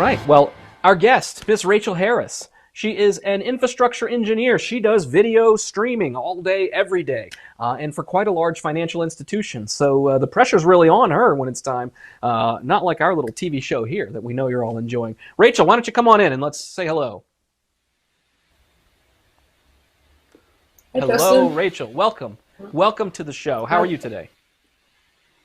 right. Well, our guest, Miss Rachael Harris. She is an infrastructure engineer. She does video streaming all day, every day, and for quite a large financial institution. So the pressure's really on her when it's time. Not like our little TV show here that we know you're all enjoying. Rachael, why don't you come on in and let's say hello. Hey, Hello, Justin. Rachael. Welcome. Welcome to the show. How are you today?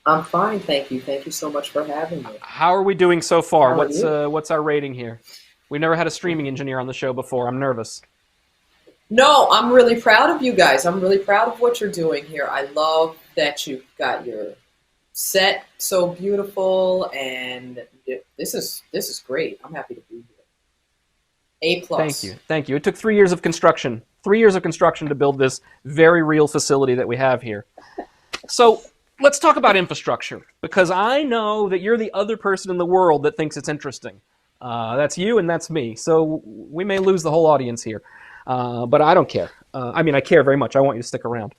I'm fine, thank you. Thank you so much for having me. How are we doing so far? How are you? What's our rating here? We never had a streaming engineer on the show before. I'm nervous. No, I'm really proud of you guys. I'm really proud of what you're doing here. I love that you've got your set so beautiful, and this is great. I'm happy to be here. A Thank plus. you. Thank you. It took 3 years of construction. 3 years of construction to build this very real facility that we have here. So let's talk about infrastructure, because I know that you're the other person in the world that thinks it's interesting. That's you and that's me. So we may lose the whole audience here. But I don't care. I care very much. I want you to stick around.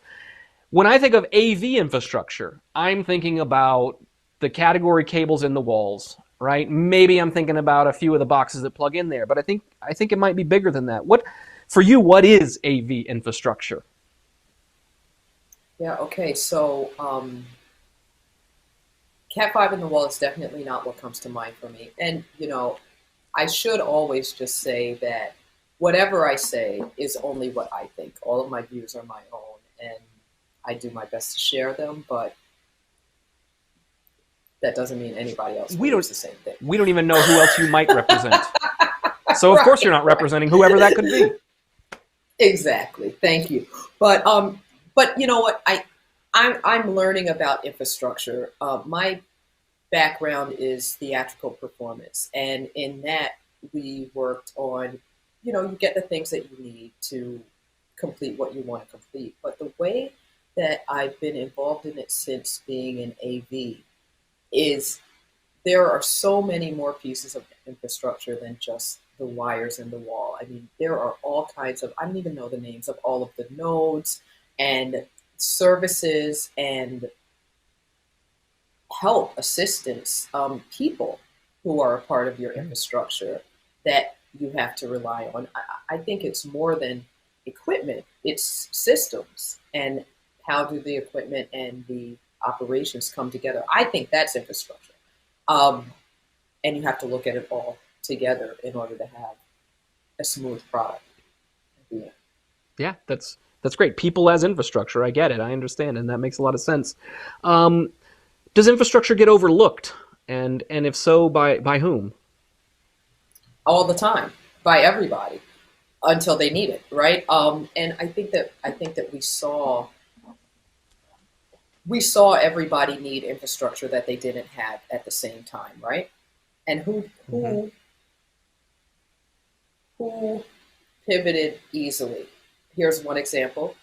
When I think of AV infrastructure, I'm thinking about the category cables in the walls, right? Maybe I'm thinking about a few of the boxes that plug in there, but I think it might be bigger than that. For you, what is AV infrastructure? Yeah, okay. So Cat 5 in the wall is definitely not what comes to mind for me. And, I should always just say that whatever I say is only what I think. All of my views are my own, and I do my best to share them, but that doesn't mean anybody else believes the same thing. We don't even know who else you might represent. So of Right, course you're not representing whoever that could be. exactly. Thank you. But you know what? I'm learning about infrastructure. My background is theatrical performance, and in that we worked on, you get the things that you need to complete what you want to complete. But the way that I've been involved in it since being in AV is there are so many more pieces of infrastructure than just the wires in the wall. I mean, there are all kinds of, I don't even know the names of all of the nodes and services and help, assistance, people who are a part of your infrastructure that you have to rely on. I think it's more than equipment, it's systems, and how do the equipment and the operations come together. I think that's infrastructure. And you have to look at it all together in order to have a smooth product at the end. Yeah, that's great. People as infrastructure. I get it. I understand, and that makes a lot of sense. Does infrastructure get overlooked? And if so, by whom? All the time, by everybody, until they need it, right? And I think that we saw everybody need infrastructure that they didn't have at the same time, right? And Mm-hmm. who pivoted easily? Here's one example: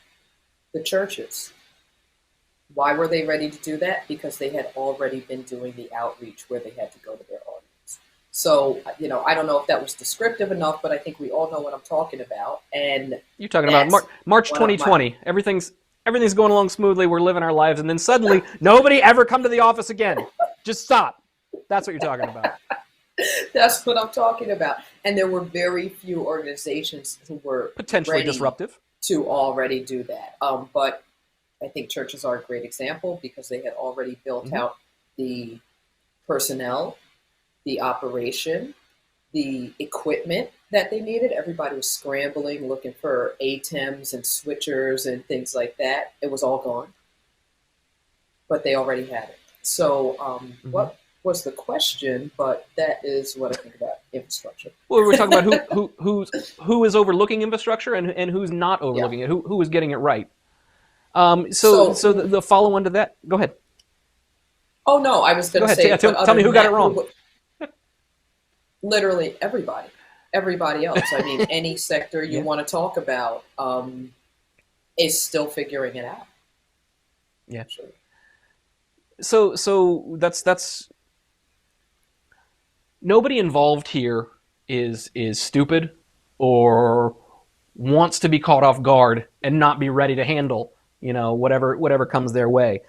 the churches. Why were they ready to do that? Because they had already been doing the outreach where they had to go to their audience. So, I don't know if that was descriptive enough, but I think we all know what I'm talking about. And You're talking about that's March one of my 2020. Everything's going along smoothly. We're living our lives, and then suddenly, nobody ever come to the office again. Just stop. That's what you're talking about. That's what I'm talking about. And there were very few organizations who were Potentially ready disruptive. to already do that. But I think churches are a great example because they had already built Mm-hmm. out the personnel, the operation, the equipment that they needed. Everybody was scrambling, looking for ATEMs and switchers and things like that. It was all gone, but they already had it. So Mm-hmm. what was the question? But that is what I think about infrastructure. Well, we're talking about who is overlooking infrastructure and who's not Yeah. overlooking it. Who is getting it right. So So the follow-on to that. Go ahead. oh no, I was going Go to ahead. say, but Tell other me who than got it that, wrong. literally everybody else. I mean, any sector you Yeah. want to talk about is still figuring it out. Yeah. Sure. So that's nobody involved here is stupid or wants to be caught off guard and not be ready to handle, whatever comes their way.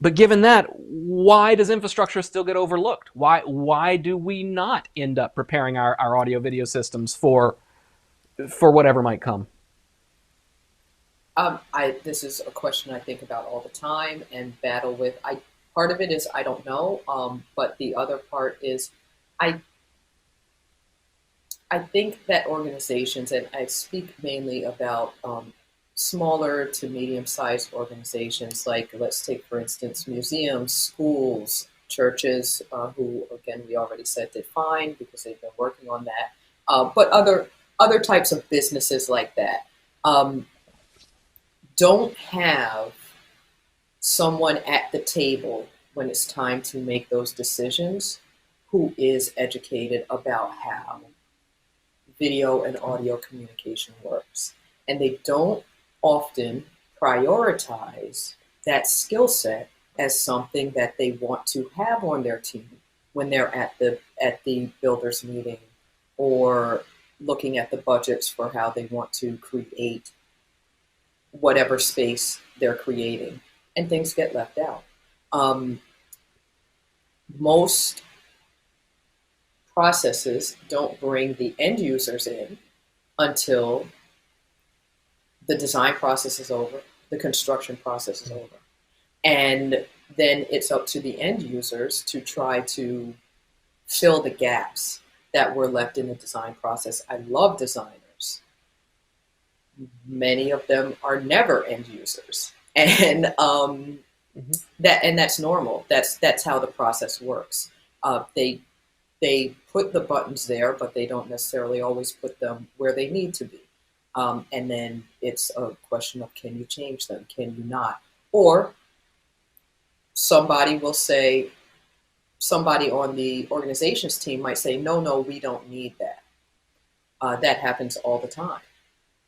But given that, why does infrastructure still get overlooked? Why do we not end up preparing our audio video systems for whatever might come? This is a question I think about all the time and battle with. Part of it is I don't know, but the other part is I I think that organizations, and I speak mainly about smaller to medium-sized organizations, like let's take for instance museums, schools, churches, who again we already said did fine because they've been working on that, but other types of businesses like that. Um, don't have someone at the table when it's time to make those decisions who is educated about how video and audio communication works. And they don't often prioritize that skill set as something that they want to have on their team when they're at the builders meeting or looking at the budgets for how they want to create whatever space they're creating, and things get left out. Most processes don't bring the end users in until the design process is over, the construction process is over. And then it's up to the end users to try to fill the gaps that were left in the design process. I love designers. Many of them are never end users. And that's normal. That's how the process works. They put the buttons there, but they don't necessarily always put them where they need to be. And then it's a question of, can you change them? Can you not? Or somebody will say, somebody on the organizations team might say, no, we don't need that. That happens all the time.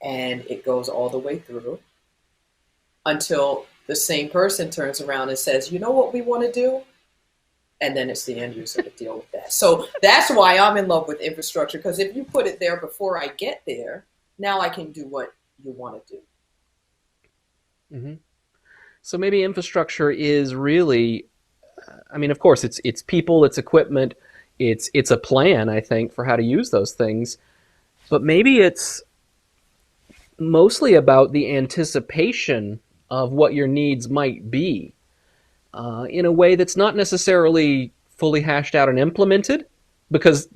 And it goes all the way through until the same person turns around and says, you know what we want to do? And then it's the end user to deal with that. So that's why I'm in love with infrastructure, because if you put it there before I get there, now I can do what you want to do. Mm-hmm. So maybe infrastructure is really, I mean, of course, it's people, it's equipment, it's a plan, I think, for how to use those things. But maybe it's mostly about the anticipation of what your needs might be in a way that's not necessarily fully hashed out and implemented, because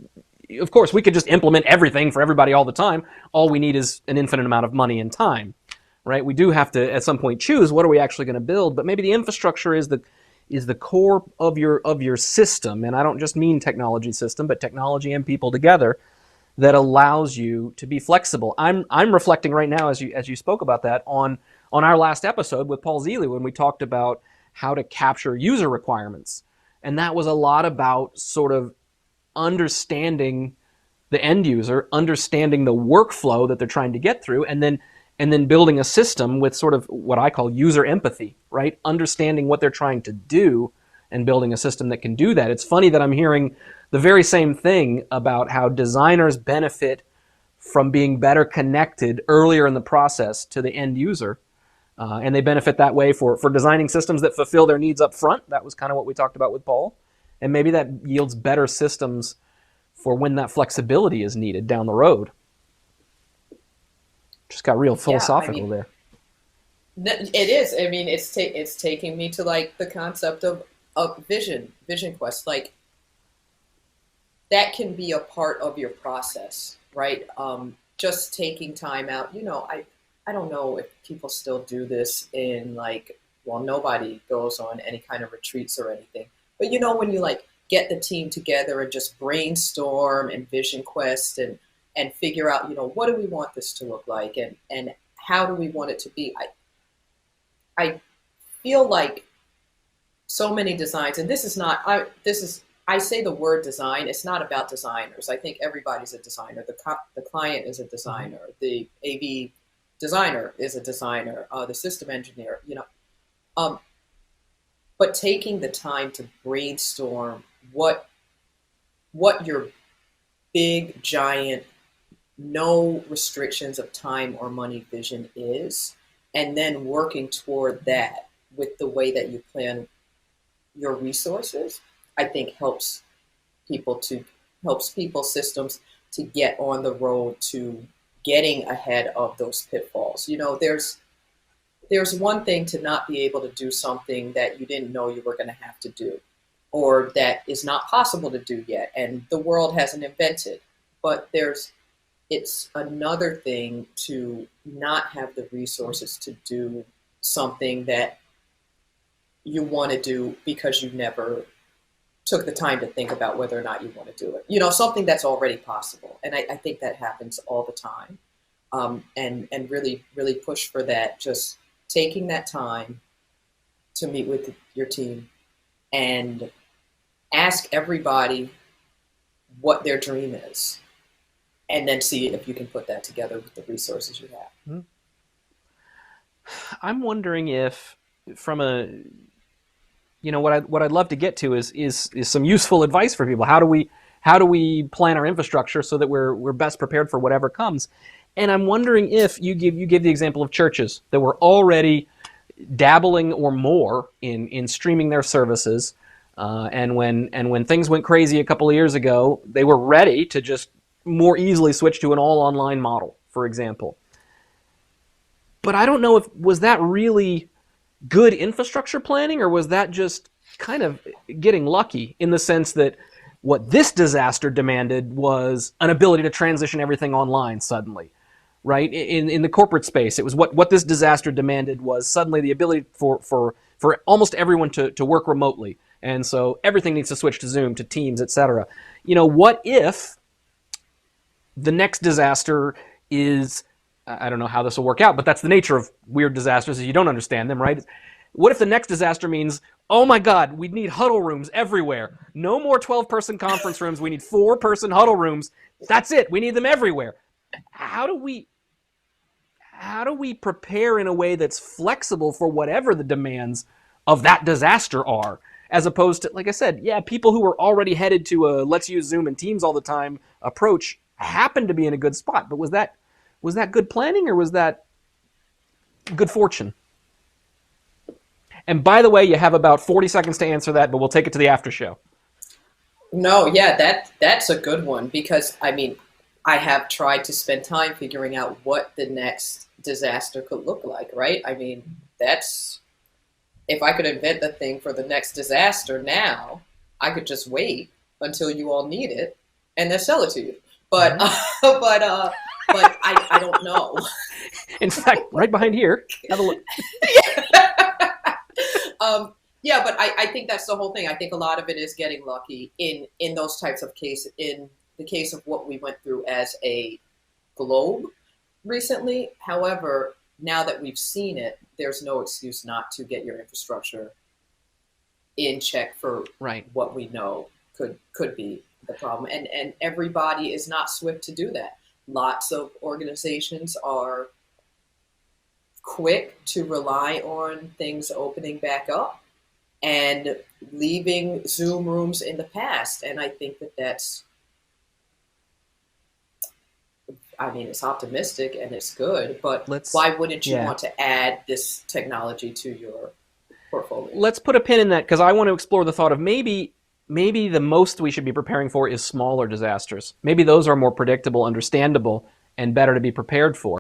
of course we could just implement everything for everybody all the time. All we need is an infinite amount of money and time, right? We do have to at some point choose what are we actually going to build, but maybe the infrastructure is the core of your system, and I don't just mean technology system, but technology and people together, that allows you to be flexible. I'm reflecting right now as you spoke about that on our last episode with Paul Zealy when we talked about how to capture user requirements. And that was a lot about sort of understanding the end user, understanding the workflow that they're trying to get through, and then building a system with sort of what I call user empathy, right? Understanding what they're trying to do and building a system that can do that. It's funny that I'm hearing the very same thing about how designers benefit from being better connected earlier in the process to the end user. And they benefit that way for designing systems that fulfill their needs up front. That was kind of what we talked about with Paul. And maybe that yields better systems for when that flexibility is needed down the road. Just got real philosophical there. It is. I mean, it's taking me to like the concept of vision quest. Like that can be a part of your process, right? Just taking time out. You know, I don't know if people still do this in like, well, nobody goes on any kind of retreats or anything. But you know, when you like get the team together and just brainstorm and vision quest and figure out, you know, what do we want this to look like and how do we want it to be? I feel like so many designs, and I say the word design, it's not about designers. I think everybody's a designer. The client is a designer. The AV designer is a designer. The system engineer, you know. But taking the time to brainstorm what your big, giant, no restrictions of time or money vision is, and then working toward that with the way that you plan your resources, I think helps people systems to get on the road to getting ahead of those pitfalls. There's one thing to not be able to do something that you didn't know you were going to have to do, or that is not possible to do yet, and the world hasn't invented. But it's another thing to not have the resources to do something that you want to do because you never took the time to think about whether or not you want to do it. Something that's already possible. And I think that happens all the time. And really, really push for that. Just taking that time to meet with your team and ask everybody what their dream is, and then see if you can put that together with the resources you have. I'm wondering if, from a, what I'd love to get to is some useful advice for people. How do we plan our infrastructure so that we're best prepared for whatever comes? And I'm wondering if you give the example of churches that were already dabbling or more in streaming their services, and when things went crazy a couple of years ago, they were ready to just more easily switch to an all online model, for example. But I don't know was that really good infrastructure planning, or was that just kind of getting lucky, in the sense that what this disaster demanded was an ability to transition everything online suddenly, right? In the corporate space, it was what this disaster demanded was suddenly the ability for almost everyone to work remotely. And so everything needs to switch to Zoom, to Teams, etc. What if the next disaster is, I don't know how this will work out, but that's the nature of weird disasters, is you don't understand them, right? What if the next disaster means, oh my God, we need huddle rooms everywhere. No more 12-person conference rooms. We need 4-person huddle rooms. That's it. We need them everywhere. How do we prepare in a way that's flexible for whatever the demands of that disaster are, as opposed to, like I said, people who were already headed to a let's use Zoom and Teams all the time approach happened to be in a good spot. But was that good planning, or was that good fortune? And by the way, you have about 40 seconds to answer that, but we'll take it to the after show. No, that's a good one, because I have tried to spend time figuring out what the next disaster could look like, right? That's, if I could invent the thing for the next disaster now, I could just wait until you all need it and then sell it to you. But but I don't know. In fact, right behind here, have a look. But I think that's the whole thing. I think a lot of it is getting lucky in those types of cases. In the case of what we went through as a globe recently. However, now that we've seen it, there's no excuse not to get your infrastructure in check for what we know could be the problem. And everybody is not swift to do that. Lots of organizations are quick to rely on things opening back up and leaving Zoom rooms in the past. And I think that's, it's optimistic and it's good, but why wouldn't you want to add this technology to your portfolio? Let's put a pin in that, because I want to explore the thought of maybe the most we should be preparing for is smaller disasters. Maybe those are more predictable, understandable, and better to be prepared for.